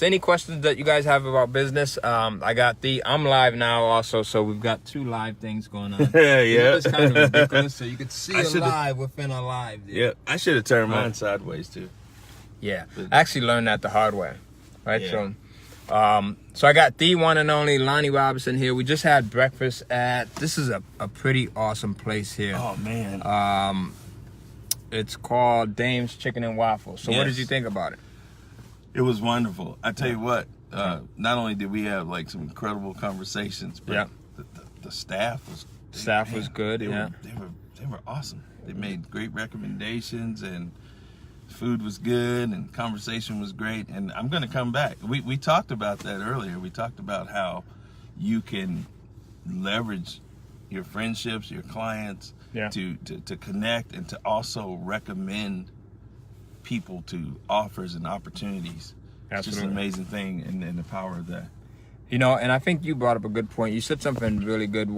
any questions that you guys have about business, I'm live now also, so we've got 2 live things going on. Yeah. It's kind of ridiculous, so you could see a live within a live. Dude. Yeah, I should have turned mine sideways too. Yeah, I actually learned that the hard way, right? Yeah. So I got the one and only Lonnie Robinson here. We just had breakfast this is a pretty awesome place here. Oh, man. It's called Dame's Chicken and Waffles. So what did you think about it? It was wonderful. I tell you what, not only did we have like some incredible conversations, but the staff was good. They were awesome. They made great recommendations, and food was good, and conversation was great. And I'm going to come back. We talked about that earlier. We talked about how you can leverage your friendships, your clients, to connect, and to also recommend people to offers and opportunities. Absolutely. It's just an amazing thing, and the power of that. You know, and I think you brought up a good point. You said something really good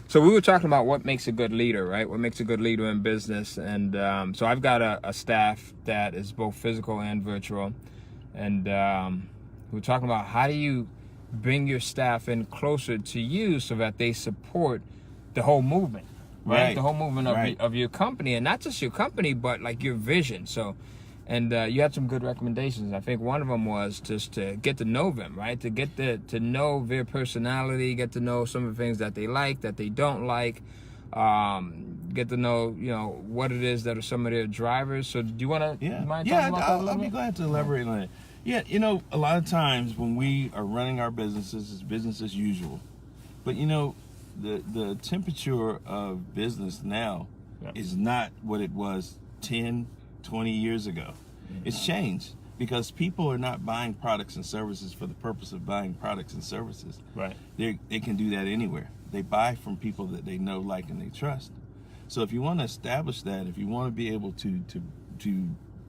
so we were talking about what makes a good leader, right? What makes a good leader in business. And so I've got a staff that is both physical and virtual. And we're talking about how do you bring your staff in closer to you so that they support the whole movement, right? The whole movement of your company, and not just your company, but like your vision. So, and you had some good recommendations. I think one of them was just to get to know them, right? To get to know their personality, get to know some of the things that they like, that they don't like, get to know, what it is that are some of their drivers. So do you want to mind talking about that a little bit? I'll be glad to elaborate on it. Yeah, a lot of times when we are running our businesses, it's business as usual. But, the temperature of business now is not what it was 10, 20 years ago. It's changed because people are not buying products and services for the purpose of buying products and services. Right. They can do that anywhere. They buy from people that they know, like, and they trust. So if you want to establish that, if you want to be able to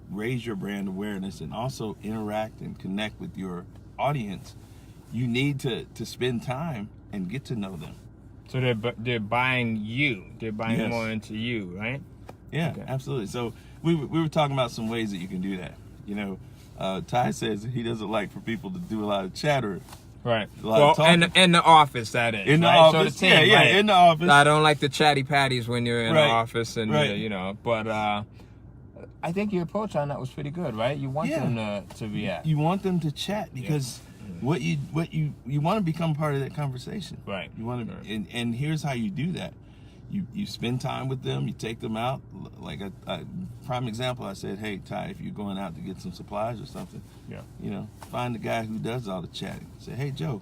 raise your brand awareness and also interact and connect with your audience, you need to spend time and get to know them. So they're buying you. They're buying more into you, right? Yeah, absolutely. So we were talking about some ways that you can do that. Ty says he doesn't like for people to do a lot of chatter. Right. Well, in the office, that is. In the right? office, so the team, right? In the office. I don't like the chatty patties when you're in the office, and but I think your approach on that was pretty good, right? You want them to react. You want them to chat because what you want to become part of that conversation. Right. You want to, and here's how you do that. You spend time with them. You take them out. Like a prime example, I said, hey, Ty, if you're going out to get some supplies or something, find the guy who does all the chatting. Say, hey, Joe,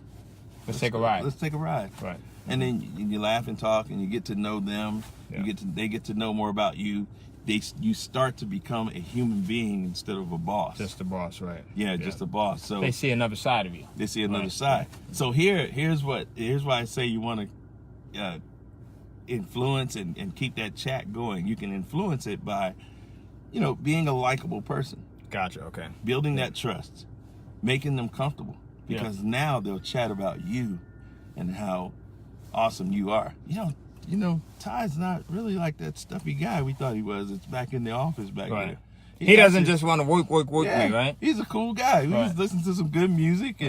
let's take a ride. Let's take a ride. Right. And then you laugh and talk, and you get to know them. Yeah. They get to know more about you. You start to become a human being instead of a boss. Just a boss, right? Yeah, just a boss. So they see another side of you. They see another side. So here's why I say you want to influence and keep that chat going. You can influence it by, being a likable person. Gotcha. Okay. Building that trust, making them comfortable, because now they'll chat about you and how awesome you are. Ty's not really like that stuffy guy we thought he was. It's back in the office back there. He doesn't just want to work me, right? He's a cool guy. We just listened to some good music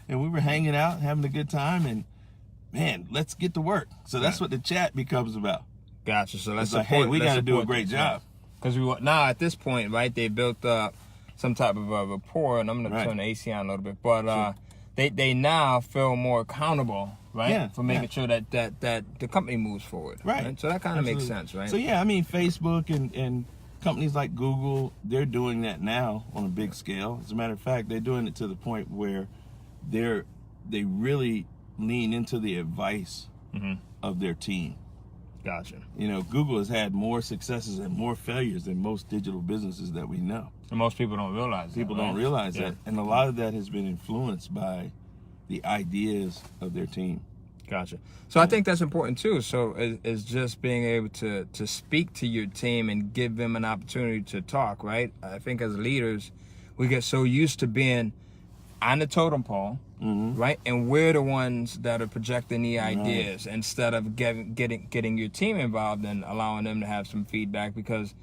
and we were hanging out, having a good time, and man, let's get to work. So that's what the chat becomes about. Gotcha. So let's support, hey, we got to do a great job. Because now at this point, right, they built up some type of a rapport, and I'm going to turn the AC on a little bit, but they now feel more accountable, right? Yeah, for making sure that the company moves forward. Right. So that kind of makes sense, right? So Facebook and companies like Google, they're doing that now on a big scale. As a matter of fact, they're doing it to the point where they really lean into the advice of their team. Gotcha. Google has had more successes and more failures than most digital businesses that we know. And most people don't realize that. People don't realize that. And a lot of that has been influenced by the ideas of their team. Gotcha. So I think that's important too. So is just being able to speak to your team and give them an opportunity to talk, right? I think as leaders, we get so used to being on the totem pole, right? And we're the ones that are projecting the ideas instead of getting your team involved and allowing them to have some feedback, because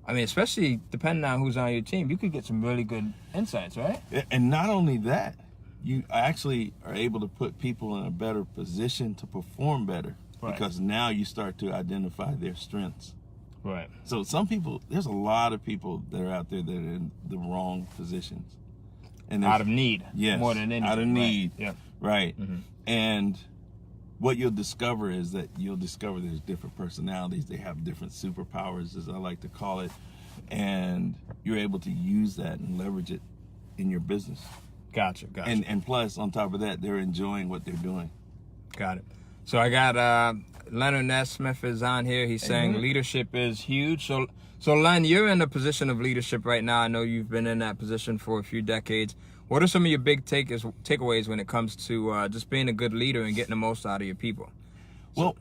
I mean, especially depending on who's on your team, you could get some really good insights, right? And not only that, you actually are able to put people in a better position to perform better, because now you start to identify their strengths. Right. So some people, there's a lot of people that are out there that are in the wrong positions. And out of need. Yes. More than anything. Out of need. Right. Yeah. Right. Mm-hmm. And what you'll discover is that there's different personalities. They have different superpowers, as I like to call it. And you're able to use that and leverage it in your business. Gotcha. And plus, on top of that, they're enjoying what they're doing. Got it. So I got Leonard Nesmith is on here. He's saying leadership is huge. So Len, you're in a position of leadership right now. I know you've been in that position for a few decades. What are some of your big takeaways when it comes to just being a good leader and getting the most out of your people? Well,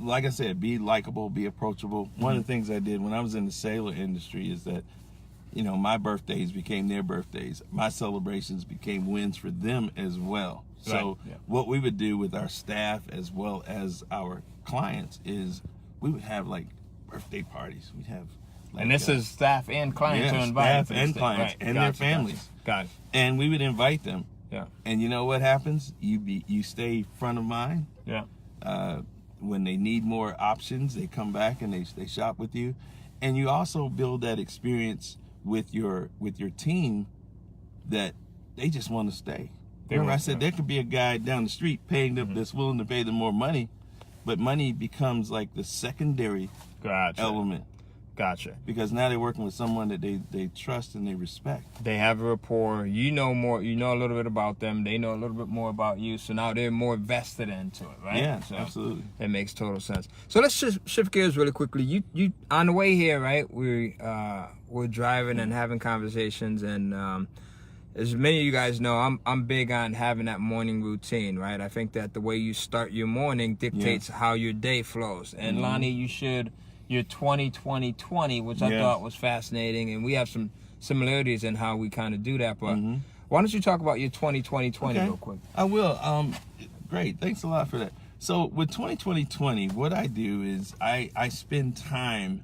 like I said, be likable, be approachable. One of the things I did when I was in the sailor industry is that, my birthdays became their birthdays. My celebrations became wins for them as well. So what we would do with our staff as well as our clients is we would have like birthday parties. We'd have and this is staff and clients who invite staff and clients and their families. Got it. And we would invite them. Yeah. And you know what happens? You stay front of mind. Yeah. When they need more options, they come back and they shop with you. And you also build that experience with your team that they just want to stay. Remember I said there could be a guy down the street paying them that's willing to pay them more money, but money becomes like the secondary element. Gotcha. Because now they're working with someone that they trust and they respect. They have a rapport. You know more. You know a little bit about them. They know a little bit more about you. So now they're more vested into it, right? Yeah, so absolutely. It makes total sense. So let's just shift gears really quickly. You on the way here, right? We're driving and having conversations, and as many of you guys know, I'm big on having that morning routine, right? I think that the way you start your morning dictates how your day flows. And Lonnie, you should. Your 20-20-20, which I thought was fascinating, and we have some similarities in how we kind of do that. But why don't you talk about your 20-20-20 real quick? I will. Great. Thanks a lot for that. So with 20-20-20, what I do is I spend time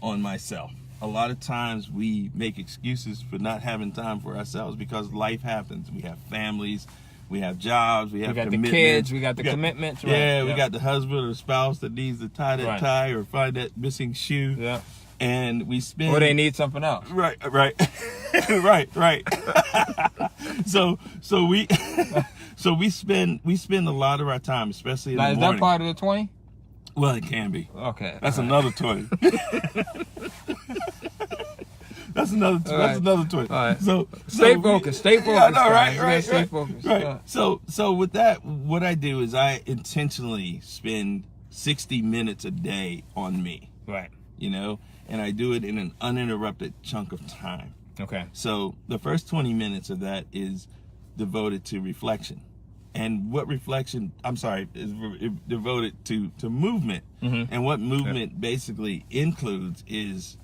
on myself. A lot of times we make excuses for not having time for ourselves because life happens. We have families. We have jobs, we got the kids, we got the commitments. Right? Yeah, we got the husband or spouse that needs to tie that tie or find that missing shoe. Yeah. And we spend... Or they need something else. Right. right. So we spend a lot of our time, especially in the morning. Is that part of the 20? Well, it can be. Okay. That's another 20. That's another 20. All right. So stay focused. Stay focused. Yeah, no, right. Stay focused. Right. So with that, what I do is I intentionally spend 60 minutes a day on me. Right. And I do it in an uninterrupted chunk of time. Okay. So the first 20 minutes of that is devoted to reflection. And what reflection, is devoted to movement. And what movement basically includes is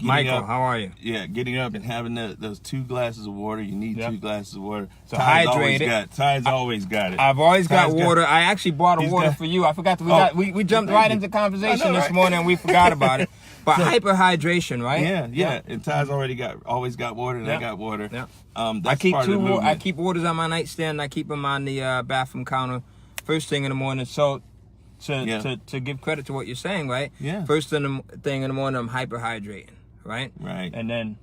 Michael, up, how are you? Yeah, getting up and having those 2 glasses of water. You need 2 glasses of water. So hydrated. Ty's always got it. I've always got water. I actually brought a water for you. I forgot. We jumped right into conversation this morning and we forgot about it. But hyperhydration, right? Yeah. And Ty's always got water, and I got water. Yeah. I keep I keep waters on my nightstand. I keep them on the bathroom counter first thing in the morning. So to give credit to what you're saying, right? Yeah. First thing in the morning, I'm hyperhydrating, right? Right. And then,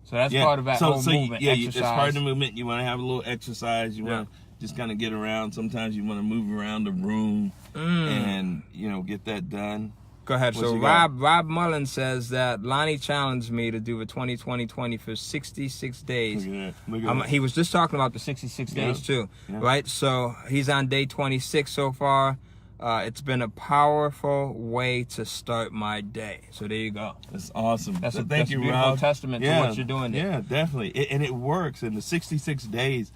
so that's part of that whole movement. Yeah, exercise. It's part of the movement. You want to have a little exercise. You want to just kind of get around. Sometimes you want to move around the room and get that done. Go ahead. So Rob Mullen says that Lonnie challenged me to do a 20-20-20 for 66 days. Look at that. He was just talking about the 66 days too, right? So he's on day 26 so far. It's been a powerful way to start my day. So there you go. That's awesome. That's a beautiful Rob. Testament to what you're doing there. Yeah, definitely. And it works. In the 66 days,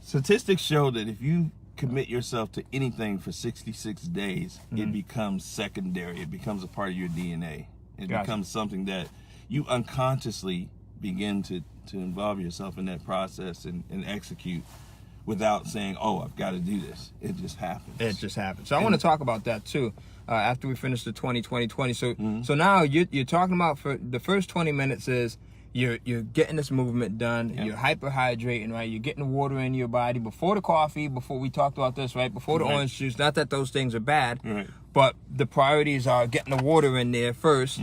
statistics show that if you commit yourself to anything for 66 days, it becomes secondary. It becomes a part of your DNA. It becomes something that you unconsciously begin to involve yourself in that process and execute without saying, oh, I've got to do this. It just happens. It just happens. So I want to talk about that too. After we finish the 20. So now you're talking about, for the first 20 minutes is you're getting this movement done. Yep. You're hyperhydrating, right? You're getting the water in your body before the coffee, before we talked about this, right? Before the orange juice. Not that those things are bad, but the priorities are getting the water in there first,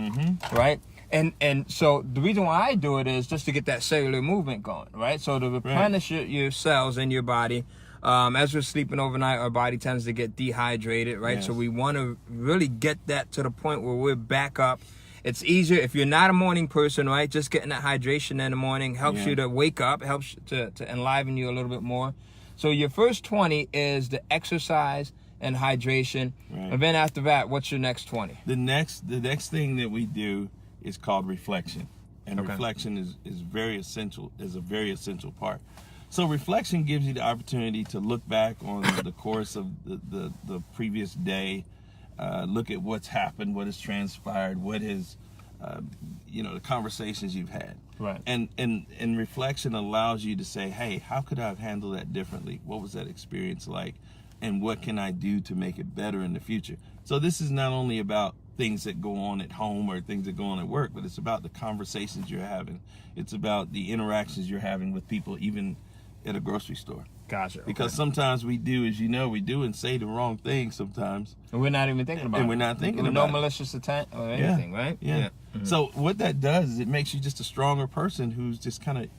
right? And so the reason why I do it is just to get that cellular movement going, right? So to replenish your cells in your body. As we're sleeping overnight, our body tends to get dehydrated, right? Yes. So we want to really get that to the point where we're back up. It's easier if you're not a morning person, right? Just getting that hydration in the morning helps you to wake up, helps to enliven you a little bit more. So your first 20 is the exercise and hydration. Right. And then after that, what's your next 20? The next thing that we do is called reflection. And reflection is very essential, is a very essential part. So reflection gives you the opportunity to look back on the course of the previous day, look at what's happened, what has transpired, what has, the conversations you've had. Right. And reflection allows you to say, hey, how could I have handled that differently? What was that experience like? And what can I do to make it better in the future? So this is not only about things that go on at home or things that go on at work, but it's about the conversations you're having. It's about the interactions you're having with people, even at a grocery store. Gotcha. Because sometimes we do, as you know, we do and say the wrong thing sometimes. And we're not even thinking about it. And we're not thinking about no it. malicious intent or anything, right? Yeah. Mm-hmm. So what that does is it makes you just a stronger person who's just kind of,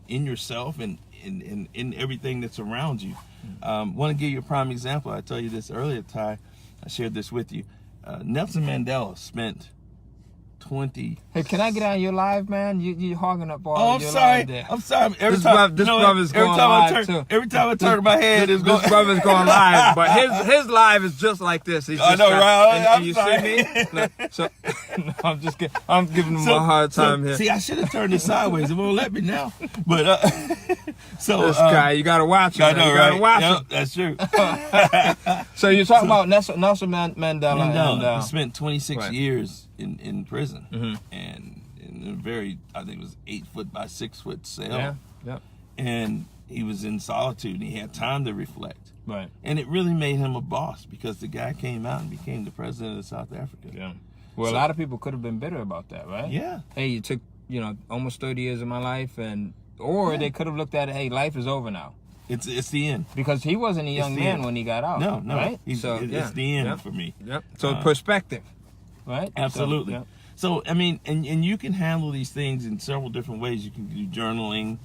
in yourself and in everything that's around you. Want to give you a prime example. I told you this earlier, Ty. I shared this with you. Nelson Mandela spent 20. Hey, can I get on your live, man? You hogging up all your live there. I'm sorry. This brother's going live too. Every time I turn my head, it's going. This brother's going live, but his live is just like this. He's just I know, right? And you see me? No, I'm just kidding. I'm giving him a hard time here. See, I should have turned it sideways. It won't let me now. But this guy, you gotta watch him. I know, right? You gotta watch him. That's true. So you're talking about Nelson Mandela. And, he spent 26 years in prison, and in a very, I think it was 8 foot by 6 foot cell. Yeah. And he was in solitude, and he had time to reflect. Right. And it really made him a boss, because the guy came out and became the president of South Africa. Yeah. Well, a lot of people could have been bitter about that, right? Yeah. Hey, you took, almost 30 years of my life, or they could have looked at it, hey, life is over now. It's the end. Because he wasn't a young man when he got out. No. Right? It's the end for me. Yep. So perspective, right? Absolutely. So, I mean, and you can handle these things in several different ways. You can do journaling.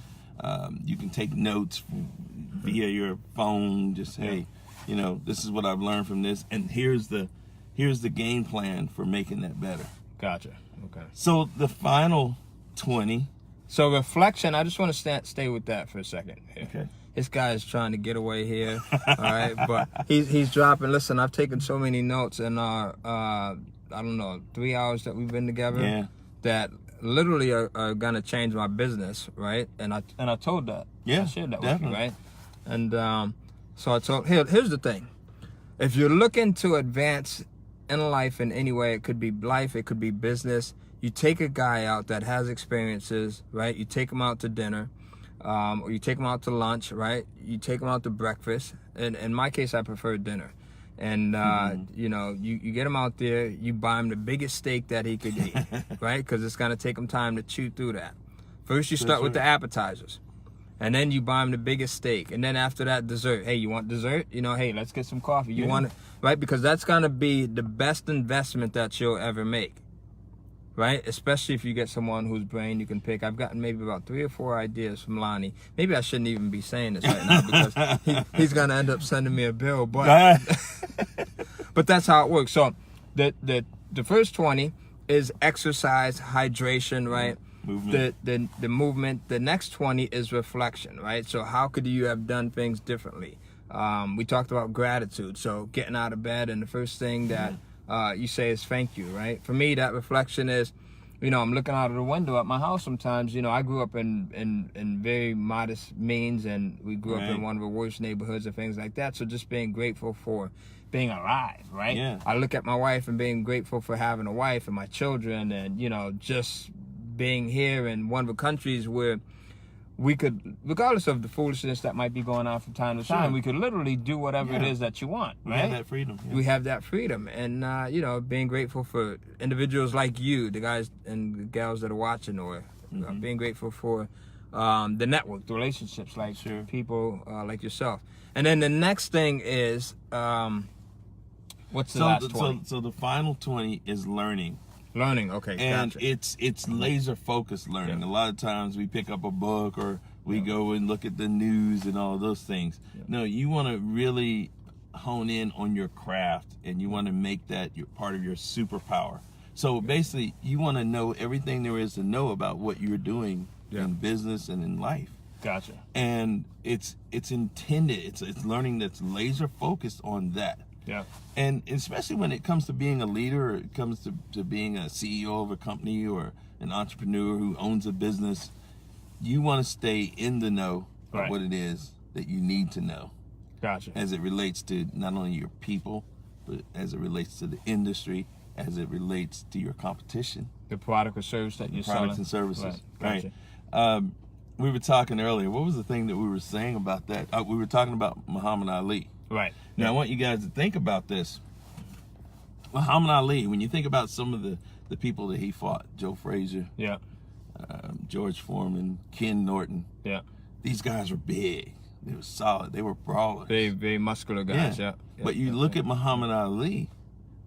You can take notes via your phone. Just, hey, this is what I've learned from this. And here's the game plan for making that better. Gotcha. Okay. So the final 20. So reflection, I just want to stay with that for a second here. Okay. This guy is trying to get away here, all right? But he's dropping. Listen, I've taken so many notes in our, 3 hours that we've been together that literally are going to change my business, right? And I told that. Yeah, I shared that definitely. with you, right? And so I told, here's the thing. If you're looking to advance in life in any way, it could be life, it could be business, you take a guy out that has experiences, right? You take him out to dinner. Or you take them out to lunch, right? You take them out to breakfast. And in my case, I prefer dinner. And, you get him out there, you buy him the biggest steak that he could eat, right? Because it's going to take him time to chew through that. First, you start with the appetizers. And then you buy him the biggest steak. And then after that, dessert. Hey, you want dessert? Hey, let's get some coffee. You want it, right? Because that's going to be the best investment that you'll ever make. Right? Especially if you get someone whose brain you can pick. I've gotten maybe about 3 or 4 ideas from Lonnie. Maybe I shouldn't even be saying this right now, because he's going to end up sending me a bill. But but that's how it works. So the first 20 is exercise, hydration, right? Movement. The movement. The next 20 is reflection, right? So how could you have done things differently? We talked about gratitude. So getting out of bed, and the first thing that you say is thank you, right? For me, that reflection is, I'm looking out of the window at my house sometimes. I grew up in very modest means, and we grew up in one of the worst neighborhoods and things like that. So just being grateful for being alive, right? Yeah. I look at my wife and being grateful for having a wife and my children, and, just being here in one of the countries where we could, regardless of the foolishness that might be going on from time to time, we could literally do whatever it is that you want, right? We have that freedom. Yeah. We have that freedom. And, you know, being grateful for individuals like you, the guys and the gals that are watching, or being grateful for the network, the relationships, like people like yourself. And then the next thing is, what's the last 20? So the final 20 is learning. Learning, okay. And gotcha. it's laser focused learning. A lot of times we pick up a book or we go and look at the news and all those things. No, you want to really hone in on your craft, and you want to make that your part of your superpower. So basically, you want to know everything there is to know about what you're doing in business and in life. Gotcha. And it's intended. It's learning that's laser focused on that. Yeah. And especially when it comes to being a leader, or it comes to being a CEO of a company or an entrepreneur who owns a business, you want to stay in the know of what it is that you need to know. Gotcha. As it relates to not only your people, but as it relates to the industry, as it relates to your competition. The product or service that you're selling. Products and services. Gotcha. Right. We were talking earlier. What was the thing that we were saying about that? We were talking about Muhammad Ali. Right. Now, I want you guys to think about this. Muhammad Ali, when you think about some of the people that he fought, Joe Frazier, George Foreman, Ken Norton, these guys were big. They were solid. They were brawlers. Very muscular guys, But you look at Muhammad Ali,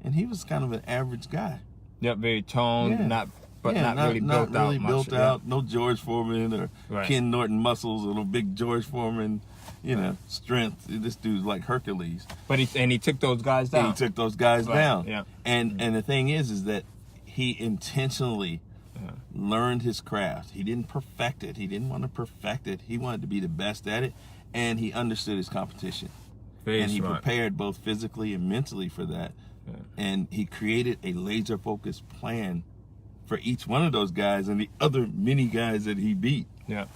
and he was kind of an average guy. Yep, very toned, not really built out. No George Foreman or Ken Norton muscles or no big George Foreman, strength. This dude's like Hercules. But he took those guys down. And he took those guys down. Yeah. And the thing is that he intentionally learned his craft. He didn't perfect it. He didn't want to perfect it. He wanted to be the best at it, and he understood his competition. And he prepared both physically and mentally for that. Yeah. And he created a laser-focused plan for each one of those guys and the other many guys that he beat. Yeah.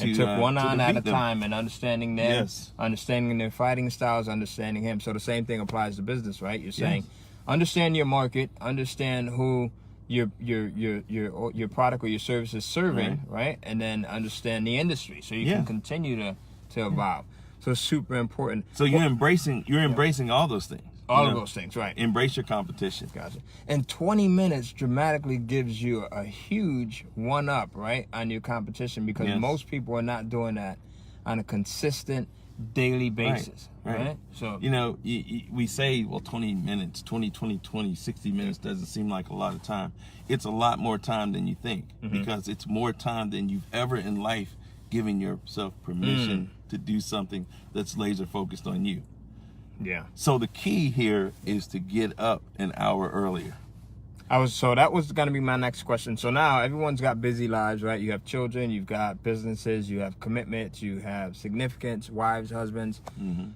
And took one on at a time, and understanding them, understanding their fighting styles, understanding him. So the same thing applies to business, right? You're saying, understand your market, understand who your product or your service is serving, right? And then understand the industry, so you can continue to evolve. So it's super important. So you're embracing all those things. All of those things, right. Embrace your competition. Gotcha. And 20 minutes dramatically gives you a huge one-up, right, on your competition, because most people are not doing that on a consistent daily basis, right? So, we say, 20 minutes, 20, 60 minutes doesn't seem like a lot of time. It's a lot more time than you think, because it's more time than you've ever in life given yourself permission to do something that's laser focused on you. Yeah. So the key here is to get up an hour earlier. So that was going to be my next question. So now everyone's got busy lives, right? You have children, you've got businesses, you have commitments, you have significance, wives, husbands.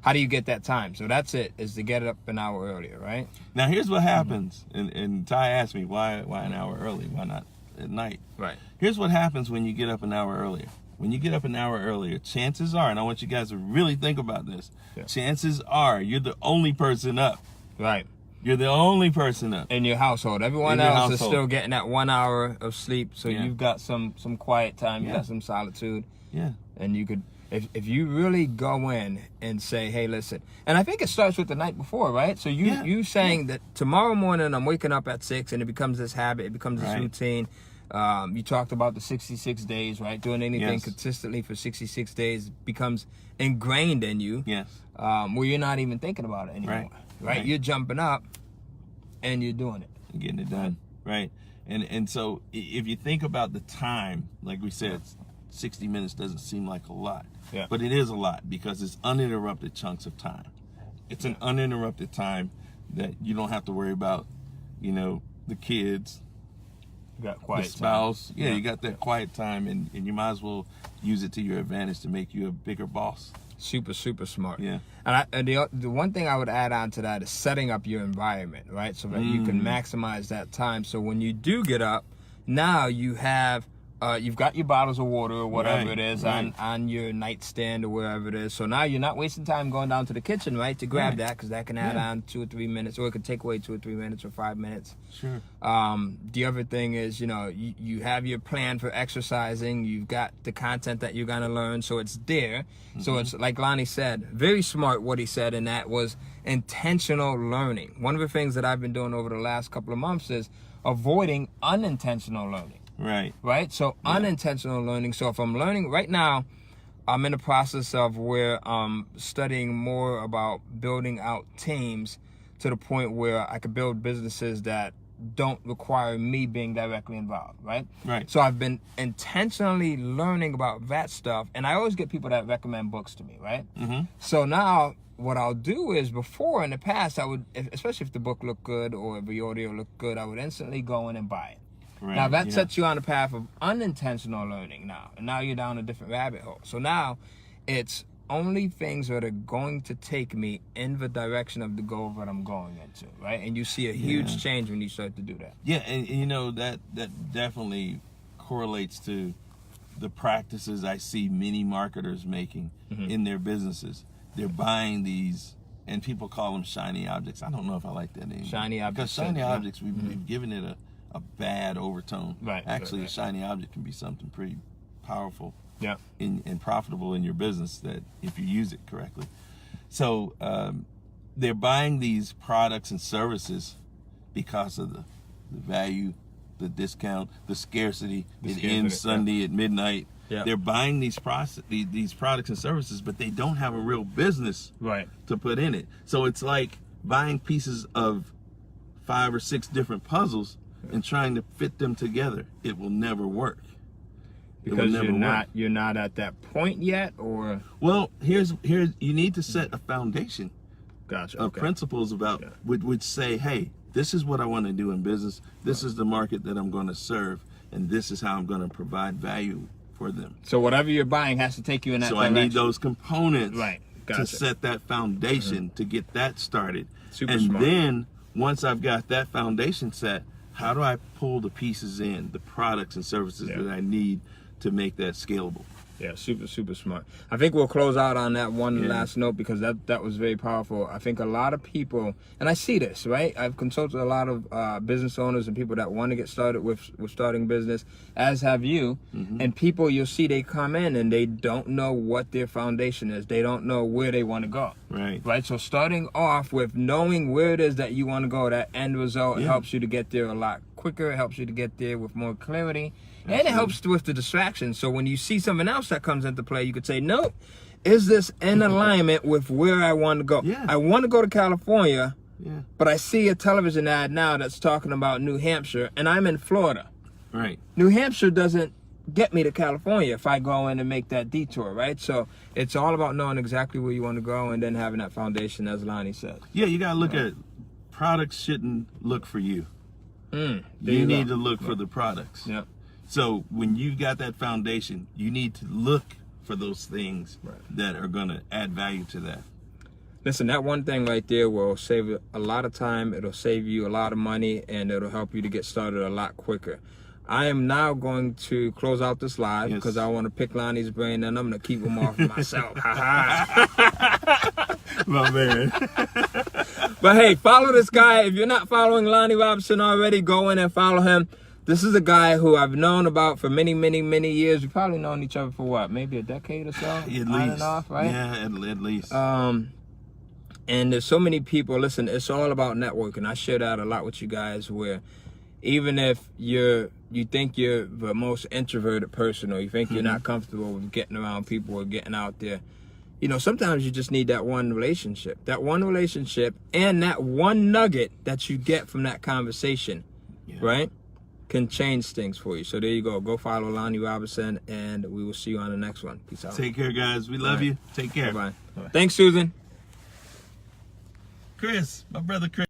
How do you get that time? So that's it, is to get up an hour earlier, right? Now here's what happens. And Ty asked me, why an hour early? Why not at night? Right. Here's what happens when you get up an hour earlier. When you get up an hour earlier, chances are, and I want you guys to really think about this, chances are you're the only person up. Right. You're the only person up. In your household. Everyone else is still getting that 1 hour of sleep, so you've got some quiet time, you've got some solitude. Yeah. And you could, if you really go in and say, hey, listen, and I think it starts with the night before, right? So you saying that tomorrow morning I'm waking up at 6, and it becomes this habit, it becomes this routine. You talked about the 66 days, right? Doing anything consistently for 66 days becomes ingrained in you. Yes. Where you're not even thinking about it anymore. Right? You're jumping up and you're doing it. You're getting it done. Right. And so if you think about the time, like we said, 60 minutes doesn't seem like a lot. Yeah. But it is a lot, because it's uninterrupted chunks of time. It's an uninterrupted time that you don't have to worry about, the kids. You got quiet the spouse. Time. You got that quiet time, and you might as well use it to your advantage to make you a bigger boss. Super, super smart. Yeah. And the one thing I would add on to that is setting up your environment, right? So that you can maximize that time. So when you do get up, now you have you've got your bottles of water or whatever Right, it is right. on your nightstand or wherever it is. So now you're not wasting time going down to the kitchen, right, to grab Right. that, because that can add Yeah. on 2 or 3 minutes, or it could take away 2 or 3 minutes or 5 minutes. Sure. The other thing is, you have your plan for exercising. You've got the content that you're going to learn, so it's there. So it's like Lonnie said, very smart what he said, and that was intentional learning. One of the things that I've been doing over the last couple of months is avoiding unintentional learning. Right? So unintentional learning. So if I'm learning right now, I'm in the process of where I'm studying more about building out teams to the point where I could build businesses that don't require me being directly involved, right? Right. So I've been intentionally learning about that stuff, and I always get people that recommend books to me, right? So now what I'll do is, before in the past, I would, especially if the book looked good or if the audio looked good, I would instantly go in and buy it. Right. Now that sets you on the path of unintentional learning now. And now you're down a different rabbit hole. So now it's only things that are going to take me in the direction of the goal that I'm going into, right? And you see a huge change when you start to do that. Yeah, and that definitely correlates to the practices I see many marketers making in their businesses. They're buying these, and people call them shiny objects. I don't know if I like that anymore. Shiny objects. Because shiny objects, we've given it a bad overtone. Right. Actually, a shiny object can be something pretty powerful. Yeah. And profitable in your business, that if you use it correctly. So they're buying these products and services because of the value, the discount, the scarcity. It ends Sunday at midnight. Yeah. They're buying these products and services, but they don't have a real business to put in it. So it's like buying pieces of 5 or 6 different puzzles and trying to fit them together. It will never work. Because you're not at that point yet, or well, here's you need to set a foundation of okay. principles about which say, hey, this is what I want to do in business. This is the market that I'm going to serve, and this is how I'm going to provide value for them. So whatever you're buying has to take you in that direction. I need those components to set that foundation to get that started. Super smart. Then once I've got that foundation set, how do I pull the pieces in, the products and services that I need to make that scalable? Yeah, super smart. I think we'll close out on that one last note, because that was very powerful. I think a lot of people, and I see this, right? I've consulted a lot of business owners and people that want to get started with starting business, as have you. And people, you'll see, they come in and they don't know what their foundation is. They don't know where they want to go. Right? So starting off with knowing where it is that you want to go, that end result, it helps you to get there a lot quicker. It helps you to get there with more clarity. And it helps with the distraction. So when you see something else that comes into play, you could say, nope, is this in alignment with where I want to go? I want to go to California, but I see a television ad now that's talking about New Hampshire, and I'm in Florida. New Hampshire doesn't get me to California if I go in and make that detour, right? So it's all about knowing exactly where you want to go and then having that foundation, as Lonnie said. Yeah, you got to look at products shouldn't look for you. You need to look for the products. So when you've got that foundation, you need to look for those things that are going to add value to that. Listen, that one thing right there will save a lot of time. It'll save you a lot of money, and it'll help you to get started a lot quicker. I am now going to close out this live because I want to pick Lonnie's brain, and I'm going to keep him off myself. My man. But hey, follow this guy. If you're not following Lonnie Robinson already, go in and follow him. This is a guy who I've known about for many, many, many years. We've probably known each other for what, maybe a decade or so? At least. On and off, right? Yeah, at least. And there's so many people. Listen, it's all about networking. I share that a lot with you guys, where even if you think you're the most introverted person, or you think you're not comfortable with getting around people or getting out there, sometimes you just need that one relationship. That one relationship and that one nugget that you get from that conversation, right, can change things for you. So there you go. Go follow Lonnie Robinson, and we will see you on the next one. Peace out. Take care, guys. We love you. Take care. Bye-bye. Thanks, Susan. Chris, my brother Chris.